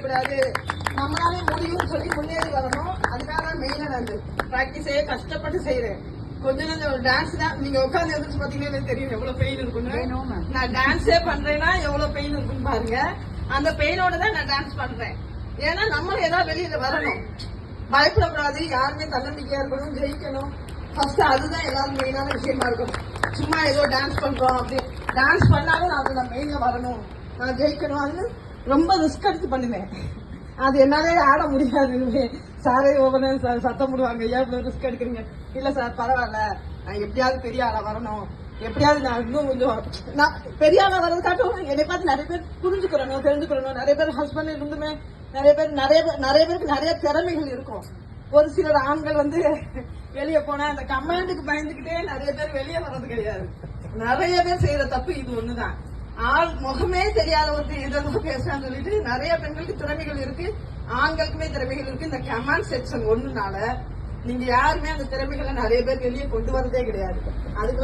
செய்யக்கூடாது, நம்மளாலே முடியும்னு சொல்லி முன்னேறி வரணும். அதுக்காக தான் மெயினா நான் பிராக்டிஸே கஷ்டப்பட்டு செய்யறேன். கொஞ்சம் கொஞ்சம் டான்ஸ் தான் நீங்க உட்காந்து எதிர்த்து பாத்தீங்கன்னா தெரியும் எவ்வளவு பெயின் இருக்குன்னு. நான் டான்ஸே பண்றேன்னா எவ்வளவு பெயின் இருக்குன்னு பாருங்க. அந்த பெயினோட தான் நான் டான்ஸ் பண்றேன். ஏன்னா நம்மளும் ஏதாவது வெளியில வரணும், பயப்படக்கூடாது, யாருமே தன்னம்பிக்கையா இருக்கணும், ஜெயிக்கணும். ஃபர்ஸ்ட் அதுதான் எல்லாரும் மெயினான விஷயமா இருக்கும். சும்மா ஏதோ டான்ஸ் பண்றோம் அப்படி டான்ஸ் பண்ணாலும் நான் அதுல மெயினா வரணும், நான் ஜெயிக்கணும். அது ரொம்ப ரிஸ்க் எடுத்து பண்ணுவேன். அது என்னாலே ஆட முடியாது. சாரே ஓவன சத்தம் போடுவாங்க, ஏன் இவ்வளவு ரிஸ்க் எடுக்கிறீங்க? இல்ல சார் பரவாயில்ல, நான் எப்படியாவது பெரிய ஆளா வரணும், எப்படியாவது நான் இன்னும் கொஞ்சம் நான் பெரிய ஆளா வர்றதுக்காட்டும் என்னை பார்த்து நிறைய பேர் புரிஞ்சுக்கிறணும், தெரிஞ்சுக்கிறணும். நிறைய பேர் ஹஸ்பண்ட் இருந்துமே நிறைய பேருக்கு நிறைய திறமைகள் இருக்கும். ஒரு சிலர் ஆண்கள் வெளியே போனா அந்த கமாண்டுக்கு பயந்துகிட்டே நிறைய பேர் வெளியே வர்றது கிடையாது. நிறைய பேர் செய்யற தப்பு இது ஒண்ணுதான். ஆள் முகமே தெரியாத ஒருத்தர் எதோ பேசுறான்னு சொல்லிட்டு நிறைய பெண்களுக்கு திறமைகள் இருக்கு, ஆண்களுக்குமே திறமைகள் இருக்கு. இந்த கமாண்ட் செக்ஷன் ஒண்ணுனால நீங்க யாருமே அந்த திறமைகளை நிறைய பேர் வெளியே கொண்டு வரதே கிடையாது. அதுக்கு